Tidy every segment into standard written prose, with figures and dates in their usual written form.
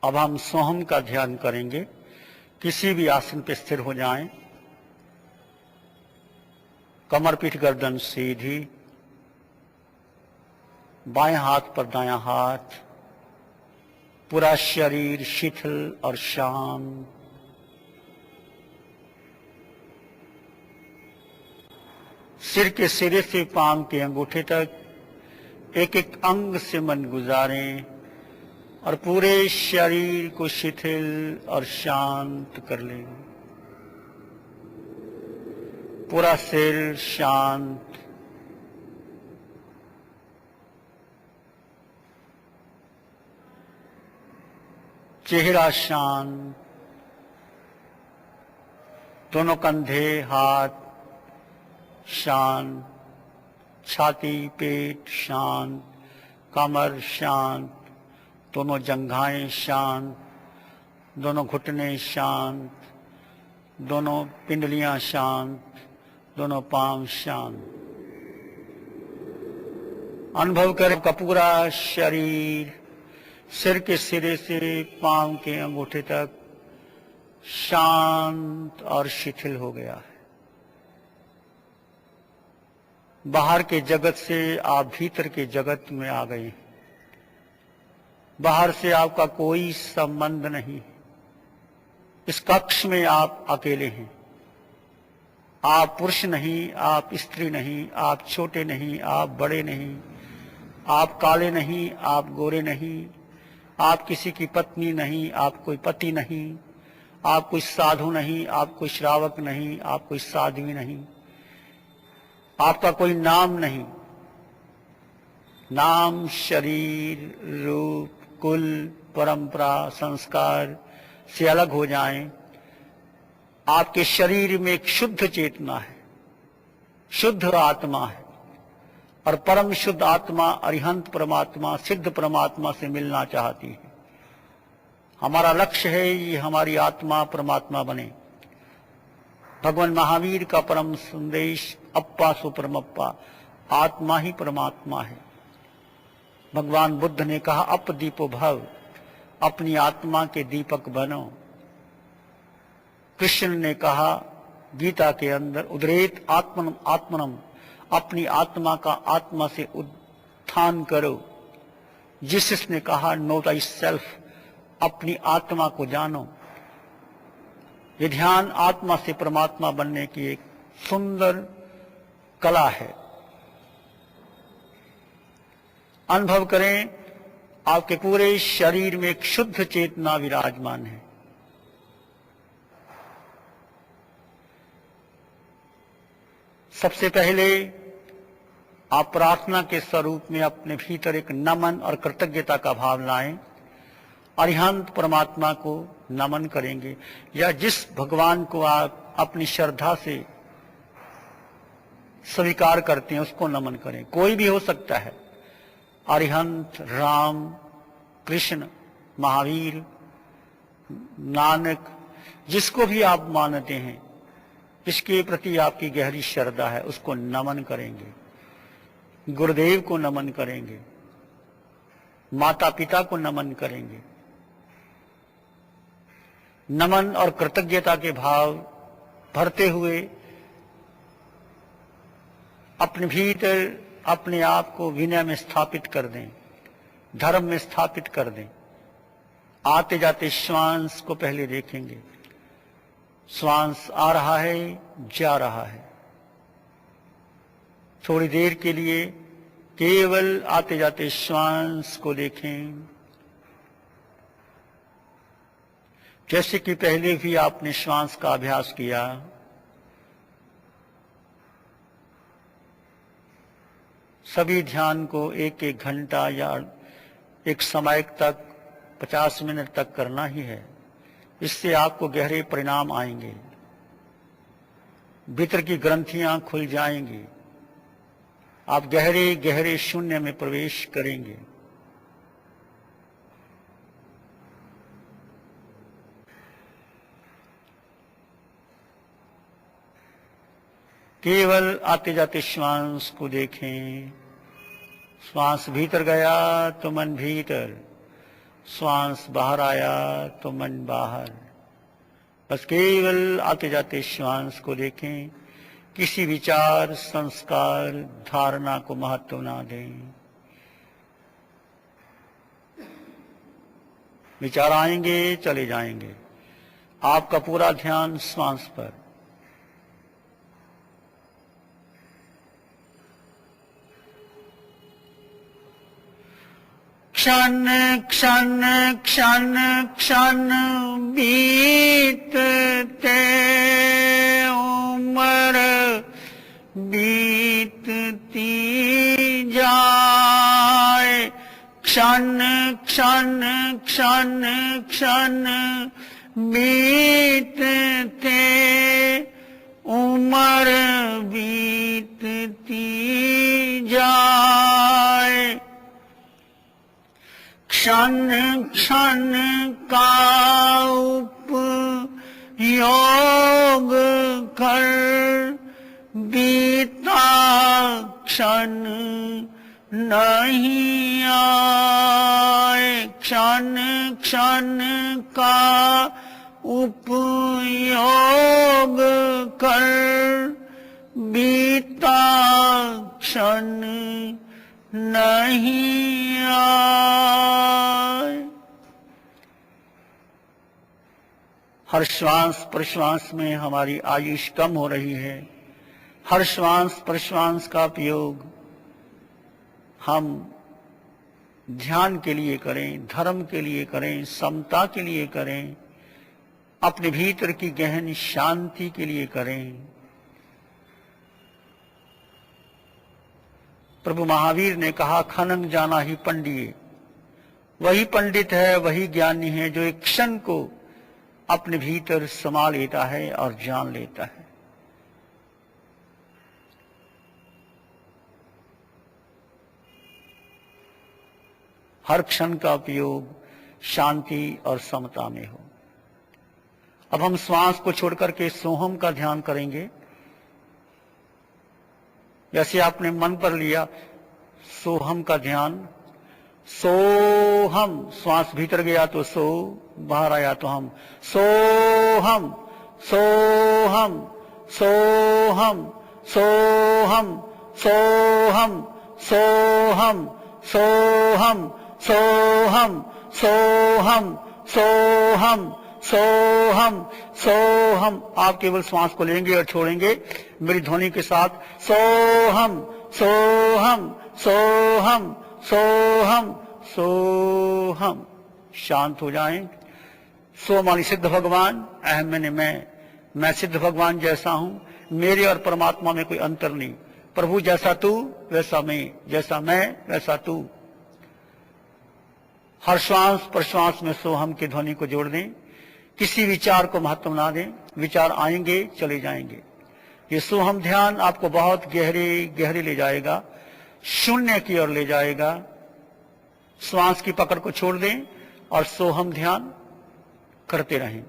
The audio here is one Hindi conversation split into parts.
अब हम सोहम का ध्यान करेंगे। किसी भी आसन पे स्थिर हो जाएं, कमर पीठ गर्दन सीधी, बाएं हाथ पर दायां हाथ, पूरा शरीर शिथिल और शांत। सिर के सिरे से पांव के अंगूठे तक एक एक अंग से मन गुजारें और पूरे शरीर को शिथिल और शांत कर लें। पूरा सिर शांत, चेहरा शांत, दोनों कंधे हाथ शांत, छाती पेट शांत, कमर शांत, दोनों जंघाएं शांत, दोनों घुटने शांत, दोनों पिंडलियां शांत, दोनों पांव शांत। अनुभव करें का पूरा शरीर सिर के सिरे से पांव के अंगूठे तक शांत और शिथिल हो गया है। बाहर के जगत से आप भीतर के जगत में आ गए हैं। बाहर से आपका कोई संबंध नहीं। इस कक्ष में आप अकेले हैं। आप पुरुष नहीं, आप स्त्री नहीं, आप छोटे नहीं, आप बड़े नहीं, आप काले नहीं, आप गोरे नहीं, आप किसी की पत्नी नहीं, आप कोई पति नहीं, आप कोई साधु नहीं, आप कोई श्रावक नहीं, आप कोई साध्वी नहीं, आपका कोई नाम नहीं। नाम, शरीर, रूप, कुल, परंपरा, संस्कार से अलग हो जाएं। आपके शरीर में एक शुद्ध चेतना है, शुद्ध आत्मा है, और परम शुद्ध आत्मा अरिहंत परमात्मा, सिद्ध परमात्मा से मिलना चाहती है। हमारा लक्ष्य है ये हमारी आत्मा परमात्मा बने। भगवान महावीर का परम संदेश अप्पा सो परमप्पा, आत्मा ही परमात्मा है। भगवान बुद्ध ने कहा अप दीपो भव, अपनी आत्मा के दीपक बनो। कृष्ण ने कहा गीता के अंदर उद्रेत आत्मनम आत्मनम, अपनी आत्मा का आत्मा से उत्थान करो। जीसस ने कहा नो थाई सेल्फ, अपनी आत्मा को जानो। ये ध्यान आत्मा से परमात्मा बनने की एक सुंदर कला है। अनुभव करें आपके पूरे शरीर में एक शुद्ध चेतना विराजमान है। सबसे पहले आप प्रार्थना के स्वरूप में अपने भीतर एक नमन और कृतज्ञता का भाव लाएं। अरिहंत परमात्मा को नमन करेंगे, या जिस भगवान को आप अपनी श्रद्धा से स्वीकार करते हैं उसको नमन करें। कोई भी हो सकता है, अरिहंत, राम, कृष्ण, महावीर, नानक, जिसको भी आप मानते हैं, इसके प्रति आपकी गहरी श्रद्धा है, उसको नमन करेंगे। गुरुदेव को नमन करेंगे, माता पिता को नमन करेंगे। नमन और कृतज्ञता के भाव भरते हुए अपने भीतर अपने आप को विनय में स्थापित कर दें, धर्म में स्थापित कर दें। आते जाते श्वास को पहले देखेंगे। श्वास आ रहा है, जा रहा है। थोड़ी देर के लिए केवल आते जाते श्वास को देखें, जैसे कि पहले भी आपने श्वास का अभ्यास किया। सभी ध्यान को एक एक घंटा या एक समय तक 50 मिनट तक करना ही है। इससे आपको गहरे परिणाम आएंगे, भीतर की ग्रंथियां खुल जाएंगी, आप गहरे गहरे शून्य में प्रवेश करेंगे। केवल आते जाते श्वास को देखें। श्वास भीतर गया तो मन भीतर, श्वास बाहर आया तो मन बाहर। बस केवल आते जाते श्वास को देखें, किसी विचार, संस्कार, धारणा को महत्व ना दें। विचार आएंगे, चले जाएंगे, आपका पूरा ध्यान श्वास पर। क्षण क्षण क्षण क्षण बीतते उम्र बीतती जाए। क्षण क्षण क्षण क्षण बीतते उम्र बीतती जाए। क्षण क्षण का उपयोग कर बीता क्षण नहीं आए। क्षण क्षण का उपयोग कर बीता क्षण नहीं आए। हर श्वास प्रश्वास में हमारी आयुष कम हो रही है। हर श्वास प्रश्वास का उपयोग हम ध्यान के लिए करें, धर्म के लिए करें, समता के लिए करें, अपने भीतर की गहन शांति के लिए करें। प्रभु महावीर ने कहा, खनन जाना ही पंडित। वही पंडित है, वही ज्ञानी है जो एक क्षण को अपने भीतर समा लेता है और जान लेता है। हर क्षण का उपयोग शांति और समता में हो। अब हम श्वास को छोड़कर के सोहम का ध्यान करेंगे। जैसे आपने मन पर लिया सोहम का ध्यान, सोहम, श्वास भीतर गया तो सो, बाहर आया तो हम। सोहम सोहम सोहम सोहम सोहम सोहम सोहम सोहम सोहम सोहम सोहम सोहम। आप केवल श्वास को लेंगे और छोड़ेंगे मेरी ध्वनि के साथ। सोहम सोहम सोहम सोहम सोहम। शांत हो जाएं। सो मानी सिद्ध भगवान, अहम मैंने मैं सिद्ध भगवान जैसा हूं। मेरे और परमात्मा में कोई अंतर नहीं। प्रभु जैसा तू वैसा मैं, जैसा मैं वैसा तू। हर श्वास प्रश्वास में सोहम की ध्वनि को जोड़ दें। किसी विचार को महत्व ना दें। विचार आएंगे, चले जाएंगे। ये सोहम ध्यान आपको बहुत गहरे गहरे ले जाएगा, शून्य की ओर ले जाएगा। श्वास की पकड़ को छोड़ दें और सोहम ध्यान करते रहें।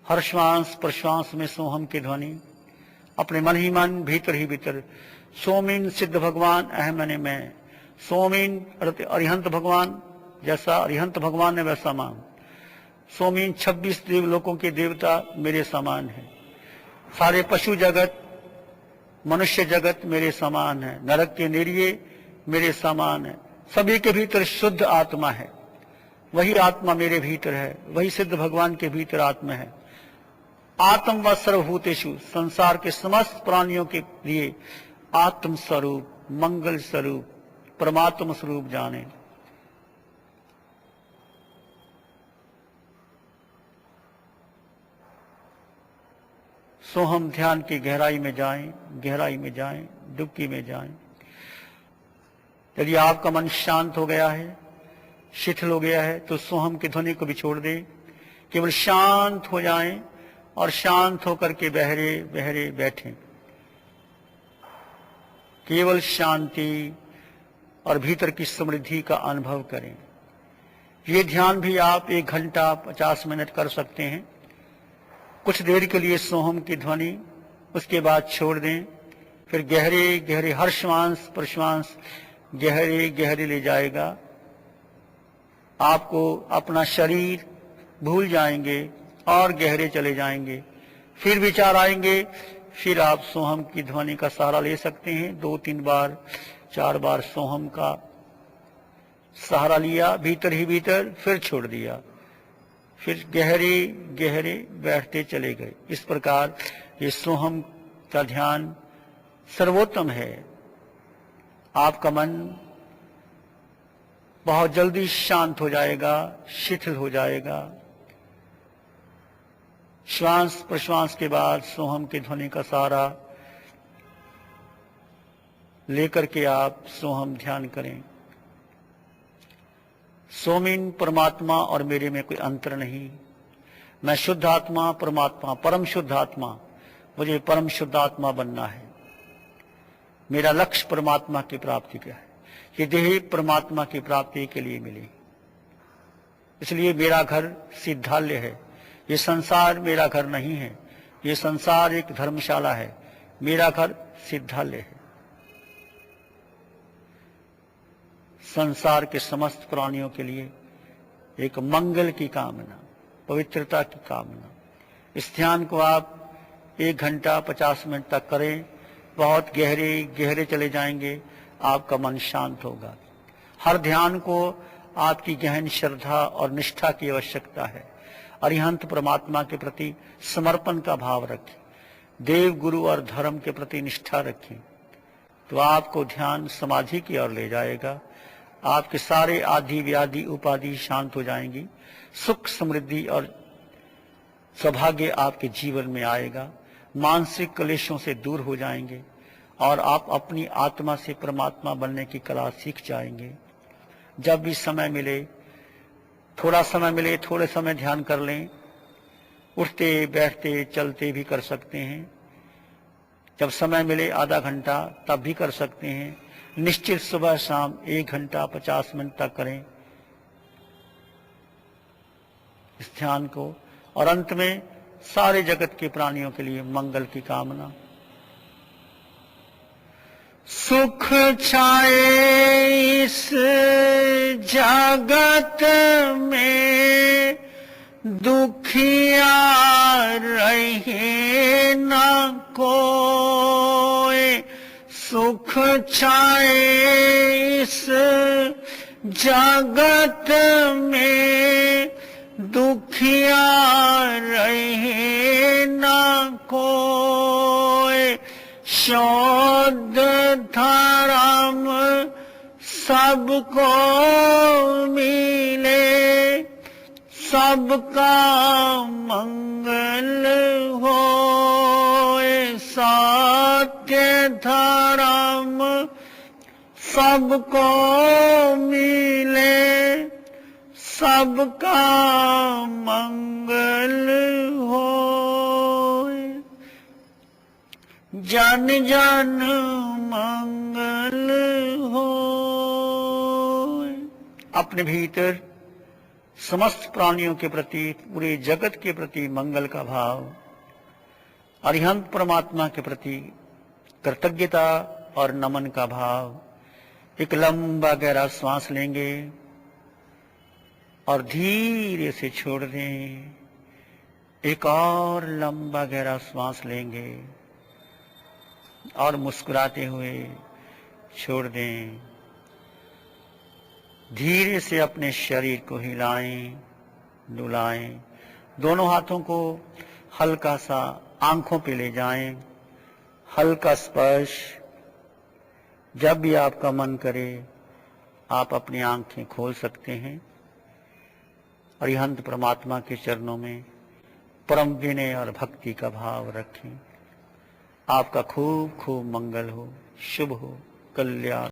हर श्वास प्रश्वास में सोहम की ध्वनि अपने मन ही मन, भीतर ही भीतर। सोमिन सिद्ध भगवान, अहम मैंने मैं। सोमिन अरिहंत भगवान, जैसा अरिहंत भगवान ने वैसा मान। सोमिन 26 देवलोकों के देवता मेरे समान है। सारे पशु जगत, मनुष्य जगत मेरे समान है। नरक के निरिये मेरे समान है। सभी के भीतर शुद्ध आत्मा है। वही आत्मा मेरे भीतर है, वही सिद्ध भगवान के भीतर आत्मा है। आत्म व सर्वभूतेषु, संसार के समस्त प्राणियों के लिए आत्म स्वरूप, मंगल स्वरूप, परमात्म स्वरूप जाने। सोहम ध्यान की गहराई में जाएं, गहराई में जाएं, डुबकी में जाएं। यदि आपका मन शांत हो गया है, शिथिल हो गया है, तो सोहम की ध्वनि को भी छोड़ दें। केवल शांत हो जाएं और शांत होकर के बहरे बहरे बैठें। केवल शांति और भीतर की समृद्धि का अनुभव करें। ये ध्यान भी आप 1 घंटा 50 मिनट कर सकते हैं। कुछ देर के लिए सोहम की ध्वनि, उसके बाद छोड़ दें। फिर गहरे गहरे हर श्वास प्रश्वास गहरे गहरे ले जाएगा। आपको अपना शरीर भूल जाएंगे और गहरे चले जाएंगे। फिर विचार आएंगे, फिर आप सोहम की ध्वनि का सहारा ले सकते हैं। 2-3 बार 4 बार सोहम का सहारा लिया, भीतर ही भीतर, फिर छोड़ दिया, फिर गहरे गहरे बैठते चले गए। इस प्रकार ये सोहम का ध्यान सर्वोत्तम है। आपका मन बहुत जल्दी शांत हो जाएगा, शिथिल हो जाएगा। श्वास प्रश्वास के बाद सोहम की ध्वनि का सहारा लेकर के आप सोहम ध्यान करें। सोमिन परमात्मा और मेरे में कोई अंतर नहीं। मैं शुद्ध आत्मा, परमात्मा, परम शुद्ध आत्मा, मुझे परम शुद्ध आत्मा बनना है। मेरा लक्ष्य परमात्मा की प्राप्ति का है। ये देह परमात्मा की प्राप्ति के लिए मिली, इसलिए मेरा घर सिद्धालय है। ये संसार मेरा घर नहीं है। ये संसार एक धर्मशाला है, मेरा घर सिद्धालय है। संसार के समस्त प्राणियों के लिए एक मंगल की कामना, पवित्रता की कामना। इस ध्यान को आप 1 घंटा 50 मिनट तक करें। बहुत गहरे गहरे चले जाएंगे, आपका मन शांत होगा। हर ध्यान को आपकी गहन श्रद्धा और निष्ठा की आवश्यकता है। अरिहंत परमात्मा के प्रति समर्पण का भाव रखें, देव गुरु और धर्म के प्रति निष्ठा रखें, तो आपको ध्यान समाधि की ओर ले जाएगा। आपके सारे आदि व्याधि उपाधि शांत हो जाएंगी। सुख समृद्धि और सौभाग्य आपके जीवन में आएगा। मानसिक क्लेशों से दूर हो जाएंगे और आप अपनी आत्मा से परमात्मा बनने की कला सीख जाएंगे। जब भी समय मिले, थोड़ा समय मिले, थोड़े समय ध्यान कर लें। उठते बैठते चलते भी कर सकते हैं। जब समय मिले आधा घंटा तब भी कर सकते हैं। निश्चित सुबह शाम 1 घंटा 50 मिनट तक करें इस ध्यान को। और अंत में सारे जगत के प्राणियों के लिए मंगल की कामना। सुख छाए इस जगत में, दुखिया रहे न कोई। सुख छाए इस जगत में, दुखिया रहे न कोई। शुद्ध धर्म सबको मिले, सबका मंगल होए। सत्य धर्म सबको मिले, सबका मंगल होए। जन जन मंगल होए। अपने भीतर समस्त प्राणियों के प्रति, पूरे जगत के प्रति मंगल का भाव, अरिहंत परमात्मा के प्रति कृतज्ञता और नमन का भाव। एक लंबा गहरा श्वास लेंगे और धीरे से छोड़ दें। एक और लंबा गहरा श्वास लेंगे और मुस्कुराते हुए छोड़ दें। धीरे से अपने शरीर को हिलाएं, डुलाएं। दोनों हाथों को हल्का सा आंखों पे ले जाएं। हल्का स्पर्श। जब भी आपका मन करे आप अपनी आंखें खोल सकते हैं। अरिहंत परमात्मा के चरणों में परम विनय और भक्ति का भाव रखें। आपका खूब खूब मंगल हो, शुभ हो, कल्याण।